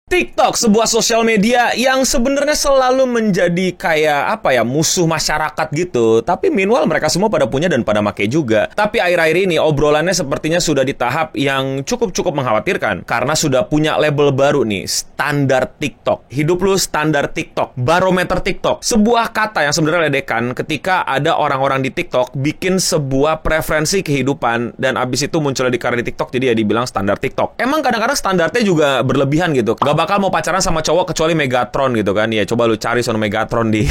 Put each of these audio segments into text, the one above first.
TikTok, sebuah sosial media yang sebenarnya selalu menjadi kayak musuh masyarakat gitu. Tapi meanwhile mereka semua pada punya dan pada make juga. Tapi akhir-akhir ini obrolannya sepertinya sudah di tahap yang cukup mengkhawatirkan. Karena sudah punya label baru nih, standar TikTok. Hidup lu standar TikTok, barometer TikTok. Sebuah kata yang sebenarnya ledekan ketika ada orang-orang di TikTok bikin sebuah preferensi kehidupan dan abis itu munculnya di karya di TikTok, jadi ya dibilang standar TikTok. Emang kadang-kadang standarnya juga berlebihan gitu. Gak bakal mau pacaran sama cowok kecuali Megatron gitu kan. Ya coba lu cari sono Megatron di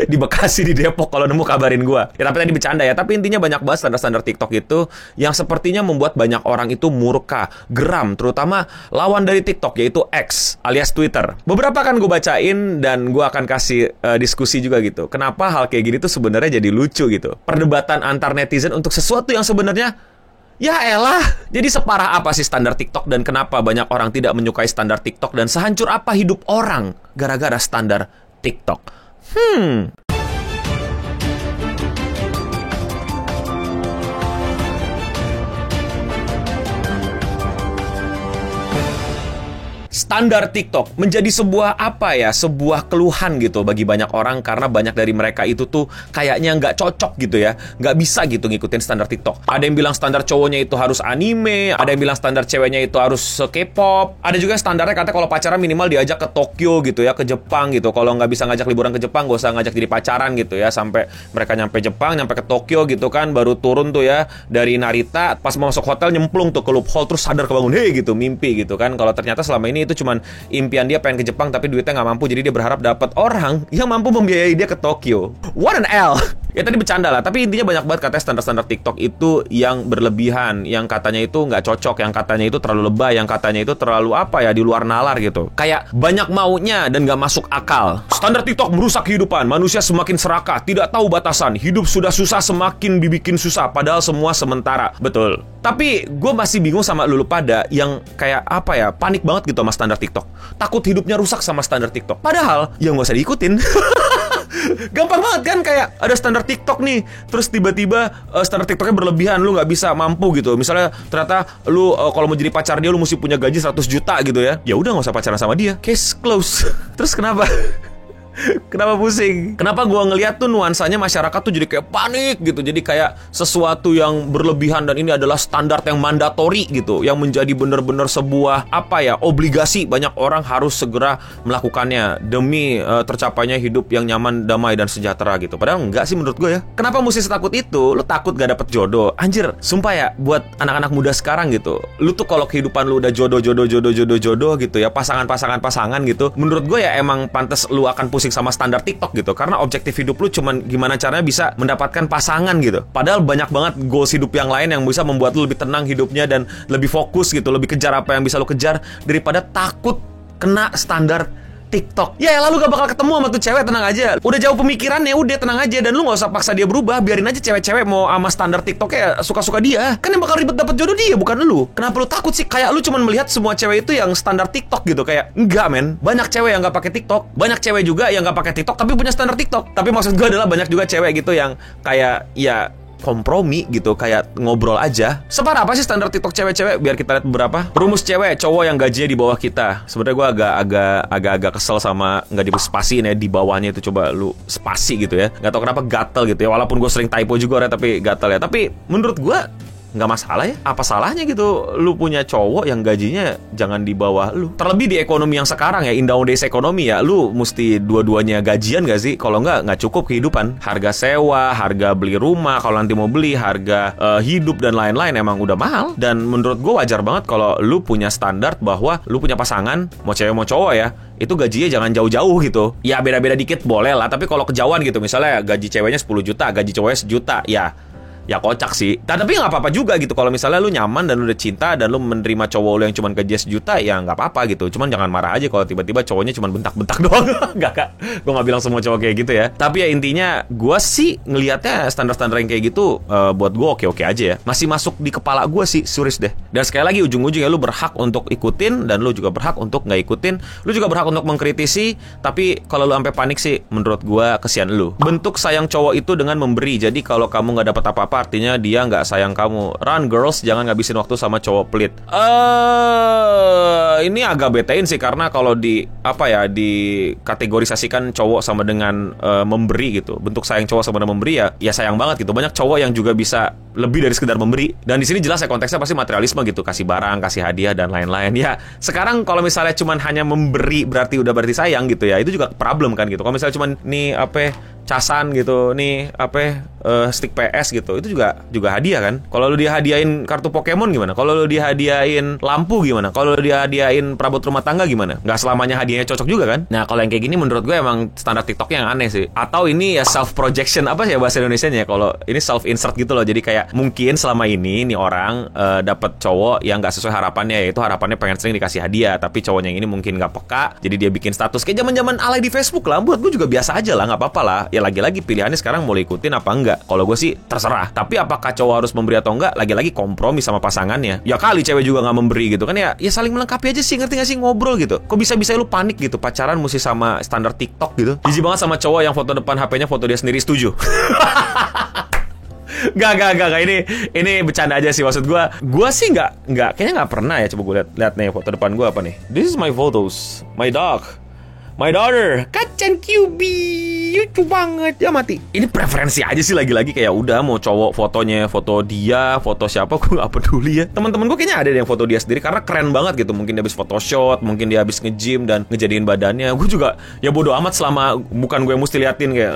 di Bekasi, di Depok, kalau nemu kabarin gua. Ya tapi tadi bercanda ya. Tapi intinya banyak banget standar-standar TikTok itu yang sepertinya membuat banyak orang itu murka, geram, terutama lawan dari TikTok yaitu X alias Twitter. Beberapa kan gue bacain dan gue akan kasih diskusi juga gitu. Kenapa hal kayak gini tuh sebenarnya jadi lucu gitu. Perdebatan antar netizen untuk sesuatu yang sebenarnya ya elah. Jadi separah apa sih standar TikTok dan kenapa banyak orang tidak menyukai standar TikTok dan sehancur apa hidup orang gara-gara standar TikTok? Standar TikTok menjadi sebuah sebuah keluhan gitu bagi banyak orang karena banyak dari mereka itu tuh kayaknya nggak cocok gitu ya, nggak bisa gitu ngikutin standar TikTok. Ada yang bilang standar cowoknya itu harus anime, ada yang bilang standar ceweknya itu harus K-pop, ada juga standarnya kata kalau pacaran minimal diajak ke Tokyo gitu ya, ke Jepang gitu. Kalau nggak bisa ngajak liburan ke Jepang, gak usah ngajak jadi pacaran gitu ya, sampai mereka nyampe Jepang, nyampe ke Tokyo gitu kan, baru turun tuh ya dari Narita, pas mau masuk hotel nyemplung tuh ke loophole terus sadar kebangun, gitu, mimpi gitu kan. Kalau ternyata selama ini itu cuman impian dia pengen ke Jepang tapi duitnya nggak mampu, jadi dia berharap dapat orang yang mampu membiayai dia ke Tokyo. What an L. Ya tadi bercanda lah, tapi intinya banyak banget katanya standar-standar TikTok itu yang berlebihan, yang katanya itu nggak cocok, yang katanya itu terlalu lebay, yang katanya itu terlalu di luar nalar gitu. Kayak banyak maunya dan nggak masuk akal. Standar TikTok merusak kehidupan, manusia semakin serakah, tidak tahu batasan, hidup sudah susah semakin dibikin susah, padahal semua sementara. Betul. Tapi gue masih bingung sama lulu pada yang kayak panik banget gitu sama standar TikTok. Takut hidupnya rusak sama standar TikTok. Padahal ya nggak usah diikutin. Gampang banget kan, kayak ada standar TikTok nih, terus tiba-tiba standar TikToknya berlebihan, lu nggak bisa mampu gitu. Misalnya ternyata lu kalau mau jadi pacar dia lu mesti punya gaji 100 juta gitu ya. Ya udah nggak usah pacaran sama dia. Case close. Terus kenapa? Kenapa pusing? Kenapa gua ngeliat tuh nuansanya masyarakat tuh jadi kayak panik gitu. Jadi kayak sesuatu yang berlebihan dan ini adalah standar yang mandatori gitu, yang menjadi bener-bener sebuah obligasi. Banyak orang harus segera melakukannya demi tercapainya hidup yang nyaman, damai dan sejahtera gitu. Padahal enggak sih menurut gue ya. Kenapa mesti setakut itu? Lu takut gak dapet jodoh? Anjir, sumpah ya, buat anak-anak muda sekarang gitu, lu tuh kalau kehidupan lu udah jodoh gitu ya, pasangan gitu, menurut gue ya emang pantas lu akan pusing sama standar TikTok gitu. Karena objektif hidup lu cuman gimana caranya bisa mendapatkan pasangan gitu. Padahal banyak banget goals hidup yang lain yang bisa membuat lu lebih tenang hidupnya dan lebih fokus gitu, lebih kejar apa yang bisa lu kejar daripada takut kena standar TikTok. Ya lalu gak bakal ketemu sama tuh cewek, tenang aja. Udah jauh pemikirannya, udah tenang aja. Dan lu gak usah paksa dia berubah. Biarin aja cewek-cewek mau sama standar TikToknya suka-suka dia. Kan yang bakal ribet dapet jodoh dia, bukan lu. Kenapa lu takut sih? Kayak lu cuman melihat semua cewek itu yang standar TikTok gitu. Kayak enggak men, banyak cewek yang gak pakai TikTok, banyak cewek juga yang gak pakai TikTok tapi punya standar TikTok. Tapi maksud gue adalah banyak juga cewek gitu yang kayak kompromi gitu, kayak ngobrol aja. Separah apa sih standar TikTok cewek-cewek? Biar kita lihat beberapa. Rumus cewek, cowok yang gajinya di bawah kita. Sebenarnya gue agak kesel sama nggak dispasiin ya di bawahnya itu. Coba lu spasi gitu ya. Nggak tahu kenapa gatel gitu ya. Walaupun gue sering typo juga tapi gatel ya. Tapi menurut gue nggak masalah ya. Apa salahnya gitu lu punya cowok yang gajinya jangan di bawah lu. Terlebih di ekonomi yang sekarang ya, in nowadays ekonomi ya, lu mesti dua-duanya gajian gak sih? Kalau nggak cukup kehidupan. Harga sewa, harga beli rumah, kalau nanti mau beli, harga hidup dan lain-lain emang udah mahal. Dan menurut gue wajar banget kalau lu punya standar bahwa lu punya pasangan, mau cewek mau cowok ya, itu gajinya jangan jauh-jauh gitu. Ya beda-beda dikit boleh lah, tapi kalau kejauhan gitu, misalnya gaji ceweknya 10 juta, gaji cowoknya 1 juta, ya kocak sih. Tapi nggak apa-apa juga gitu. Kalau misalnya lu nyaman dan lu udah cinta dan lu menerima cowok lu yang cuma gajinya 1 juta, ya nggak apa-apa gitu. Cuman jangan marah aja kalau tiba-tiba cowoknya cuma bentak-bentak doang. Nggak, gue nggak bilang semua cowok kayak gitu ya. Tapi ya intinya gue sih ngelihatnya standar-standar yang kayak gitu buat gue oke-oke aja ya. Masih masuk di kepala gue sih, serius deh. Dan sekali lagi ujung-ujungnya lu berhak untuk ikutin dan lu juga berhak untuk nggak ikutin. Lu juga berhak untuk mengkritisi. Tapi kalau lu sampai panik sih, menurut gue kesian lu. Bentuk sayang cowok itu dengan memberi. Jadi kalau kamu nggak dapat apa-apa apa artinya dia nggak sayang kamu. Run girls, jangan ngabisin waktu sama cowok pelit. Ini agak betein sih, karena kalau dikategorisasikan cowok sama dengan memberi gitu. Bentuk sayang cowok sama dengan memberi ya sayang banget gitu. Banyak cowok yang juga bisa lebih dari sekedar memberi. Dan di sini jelas ya konteksnya pasti materialisme gitu, kasih barang, kasih hadiah dan lain-lain. Ya, sekarang kalau misalnya cuman hanya memberi berarti sayang gitu ya. Itu juga problem kan gitu. Kalau misalnya cuman nih casan gitu, nih stick PS gitu, itu juga hadiah kan. Kalau lu dihadiahin kartu Pokemon gimana? Kalau lu dihadiahin lampu gimana? Kalau lu dihadiahin perabot rumah tangga gimana? Nggak selamanya hadiahnya cocok juga kan. Nah, kalau yang kayak gini menurut gue emang standar TikToknya yang aneh sih. Atau ini ya self projection, apa sih ya bahasa Indonesianya ya? Kalau ini self insert gitu loh. Jadi kayak mungkin selama ini nih orang dapat cowok yang nggak sesuai harapannya, yaitu harapannya pengen sering dikasih hadiah, tapi cowoknya yang ini mungkin nggak peka, jadi dia bikin status kayak zaman-zaman alay di Facebook lah. Buat gue juga biasa aja lah, nggak apa-apa lah. Ya lagi-lagi pilihannya sekarang mau ikutin apa enggak. Kalau gue sih terserah. Tapi apakah cowok harus memberi atau enggak? Lagi-lagi kompromi sama pasangannya. Ya kali cewek juga nggak memberi gitu kan ya. Ya saling melengkapi aja sih, ngerti nggak sih, ngobrol gitu. Kok bisa-bisa lu panik gitu pacaran mesti sama standar TikTok gitu. Jijik banget sama cowok yang foto depan HP-nya foto dia sendiri, setuju. Gak. Ini bercanda aja sih, maksud gue sih nggak kayaknya nggak pernah ya. Coba gue lihat nih foto depan gue apa nih. This is my photos, my dog, my daughter, Kacan QB, lucu banget ya mati. Ini preferensi aja sih, lagi-lagi kayak udah mau cowok fotonya foto dia, foto siapa gue nggak peduli ya. Teman-teman gue kayaknya ada yang foto dia sendiri karena keren banget gitu. Mungkin dia habis photoshoot, mungkin dia habis nge-gym dan ngejadiin badannya. Gue juga ya bodo amat selama bukan gue mesti liatin kayak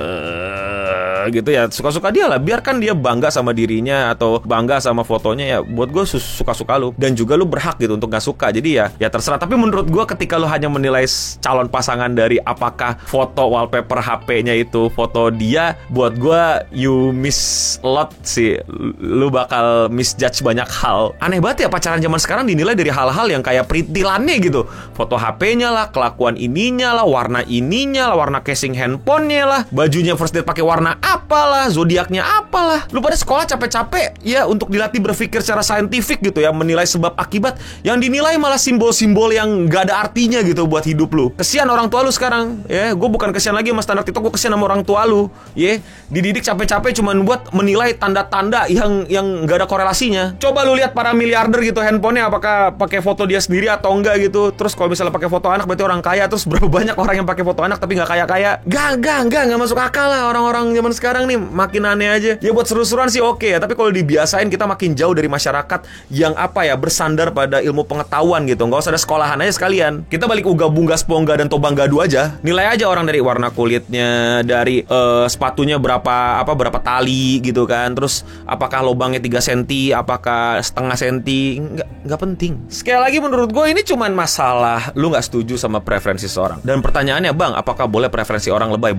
gitu ya, suka-suka dia lah. Biarkan dia bangga sama dirinya atau bangga sama fotonya, ya buat gue suka-suka lu. Dan juga lu berhak gitu untuk gak suka. Jadi ya terserah. Tapi menurut gue ketika lu hanya menilai calon pasangan dari apakah foto wallpaper HP-nya itu foto dia, buat gue you miss a lot sih. Lu bakal misjudge banyak hal. Aneh banget ya pacaran zaman sekarang dinilai dari hal-hal yang kayak perintilannya gitu. Foto HP-nya lah, kelakuan ininya lah, warna ininya lah, warna casing handphonenya lah, bajunya first date pakai warna apalah, zodiaknya apalah. Lu pada sekolah capek-capek ya untuk dilatih berpikir secara saintifik gitu ya, menilai sebab akibat. Yang dinilai malah simbol-simbol yang gak ada artinya gitu buat hidup lu. Kesian orang tua lu sekarang ya. Gue bukan kesian lagi sama standar TikTok, gue kesian sama orang tua lu ya. Dididik capek-capek cuman buat menilai tanda-tanda yang gak ada korelasinya. Coba lu lihat para miliarder gitu handphonenya, apakah pakai foto dia sendiri atau enggak gitu. Terus kalau misalnya pakai foto anak berarti orang kaya. Terus berapa banyak orang yang pakai foto anak tapi gak kaya-kaya? Gak masuk akal lah. Orang-orang zaman sekarang nih makin aneh aja. Ya buat seru-seruan sih oke ya, tapi kalau dibiasain kita makin jauh dari masyarakat yang bersandar pada ilmu pengetahuan gitu. Nggak usah ada sekolahan aja sekalian. Kita balik uga bunggas pongga dan tobang gadu aja. Nilai aja orang dari warna kulitnya, dari sepatunya berapa tali gitu kan. Terus apakah lubangnya 3 cm, apakah setengah senti, nggak penting. Sekali lagi menurut gue ini cuman masalah lu nggak setuju sama preferensi seorang. Dan pertanyaannya, bang, apakah boleh preferensi orang lebay?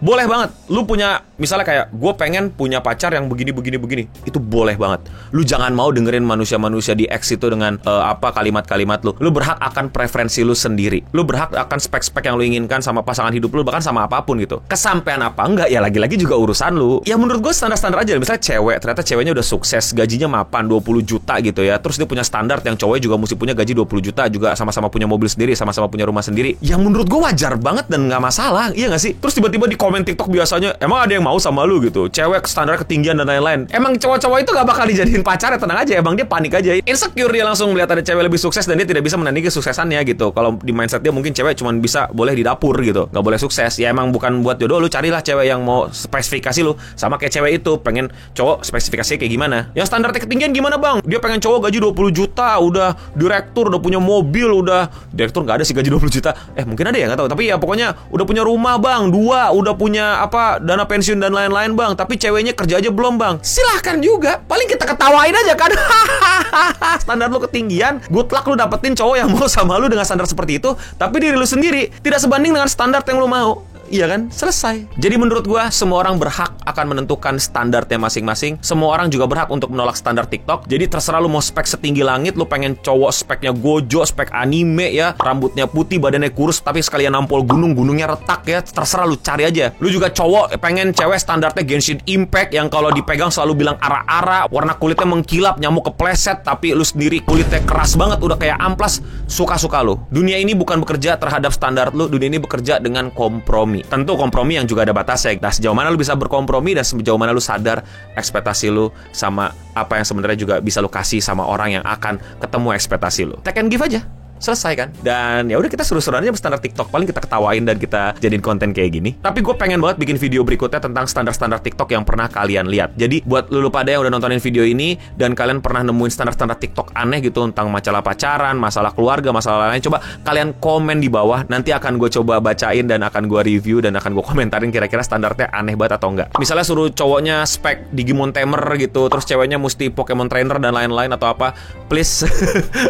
Boleh banget. Lu punya, misalnya kayak gue pengen punya pacar yang begini. Itu boleh banget. Lu jangan mau dengerin manusia-manusia di X itu dengan kalimat-kalimat lu. Lu berhak akan preferensi lu sendiri. Lu berhak akan spek-spek yang lu inginkan sama pasangan hidup lu, bahkan sama apapun gitu. Kesampean apa enggak ya lagi-lagi juga urusan lu. Ya menurut gue standar-standar aja. Misalnya cewek, ternyata ceweknya udah sukses, gajinya mapan 20 juta gitu ya. Terus dia punya standar yang cowoknya juga mesti punya gaji 20 juta, juga sama-sama punya mobil sendiri, sama-sama punya rumah sendiri. Yang menurut gue wajar banget dan gak masalah. Iya gak sih? Terus tiba-tiba di komen TikTok biasanya, emang ada yang mau sama lu gitu, cewek standar ketinggian dan lain-lain. Emang cowok-cowok itu gak bakal dijadiin pacar ya, tenang aja. Emang dia panik aja, insecure, dia langsung melihat ada cewek lebih sukses dan dia tidak bisa menandingi kesuksesannya gitu. Kalau di mindset dia mungkin cewek cuma bisa boleh di dapur gitu, gak boleh sukses. Ya emang bukan buat jodoh, lu carilah cewek yang mau spesifikasi lu. Sama kayak cewek itu pengen cowok spesifikasinya kayak gimana. Yang standar ketinggian gimana bang? Dia pengen cowok gaji 20 juta, udah direktur, udah punya mobil, udah direktur gak ada sih gaji 20 juta. Mungkin ada ya, gak tahu. Tapi ya pokoknya udah punya rumah bang, 2, udah punya dana pensiun dan lain-lain bang, tapi ceweknya kerja aja belum bang. Silahkan juga, paling kita ketawain aja kan. Standar lu ketinggian, good luck lu dapetin cowok yang mau sama lu dengan standar seperti itu, tapi diri lu sendiri tidak sebanding dengan standar yang lu mau. Iya kan? Selesai. Jadi menurut gua semua orang berhak akan menentukan standarnya masing-masing. Semua orang juga berhak untuk menolak standar TikTok. Jadi terserah lu mau spek setinggi langit, lu pengen cowok speknya Gojo, spek anime ya, rambutnya putih, badannya kurus tapi sekalian nampol gunungnya retak ya, terserah lu, cari aja. Lu juga cowok pengen cewek standarnya Genshin Impact yang kalau dipegang selalu bilang ara-ara, warna kulitnya mengkilap, nyamuk kepleset, tapi lu sendiri kulitnya keras banget, udah kayak amplas. Suka-suka lu. Dunia ini bukan bekerja terhadap standar lu, dunia ini bekerja dengan kompromi. Tentu kompromi yang juga ada batasnya. Nah, sejauh mana lu bisa berkompromi dan sejauh mana lu sadar ekspektasi lu sama apa yang sebenarnya juga bisa lu kasih sama orang yang akan ketemu ekspektasi lu. Take and give aja. Selesai kan? Dan ya udah, kita seru-seruan aja standar TikTok. Paling kita ketawain dan kita jadiin konten kayak gini. Tapi gue pengen banget bikin video berikutnya tentang standar-standar TikTok yang pernah kalian lihat. Jadi buat lu pada yang udah nontonin video ini dan kalian pernah nemuin standar-standar TikTok aneh gitu tentang masalah pacaran, masalah keluarga, masalah lain, coba kalian komen di bawah. Nanti akan gue coba bacain dan akan gue review dan akan gue komentarin kira-kira standarnya aneh banget atau enggak. Misalnya suruh cowoknya spek Digimon Tamer gitu, terus ceweknya mesti Pokemon Trainer dan lain-lain atau apa. Please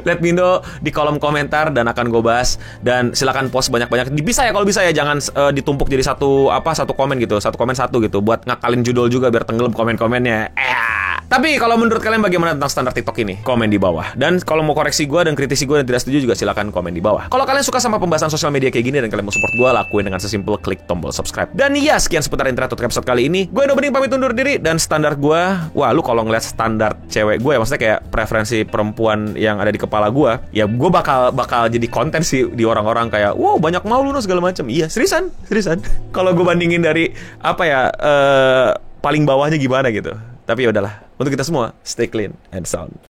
let me know di kolom komentar dan akan gue bahas. Dan silakan post banyak-banyak. Bisa ya, kalau bisa ya, jangan ditumpuk jadi satu komen gitu, satu komen satu gitu, buat ngakalin judul juga biar tenggelam komen-komennya. Tapi kalau menurut kalian bagaimana tentang standar TikTok ini? Komen di bawah. Dan kalau mau koreksi gue dan kritisi gue dan tidak setuju juga silakan komen di bawah. Kalau kalian suka sama pembahasan sosial media kayak gini dan kalian mau support gue, lakuin dengan sesimpel klik tombol subscribe. Dan ya, sekian seputar Internet Talk episode kali ini. Gue Endo Bening pamit undur diri. Dan standar gue, wah, lu kalau ngeliat standar cewek gue, maksudnya kayak preferensi perempuan yang ada di kepala gue, ya gue bakal jadi konten sih di orang-orang kayak, wow, banyak mau lu segala macam. Iya, seriusan. Kalau gue bandingin dari apa ya, paling bawahnya gimana gitu. Tapi ya udahlah, untuk kita semua, stay clean and sound.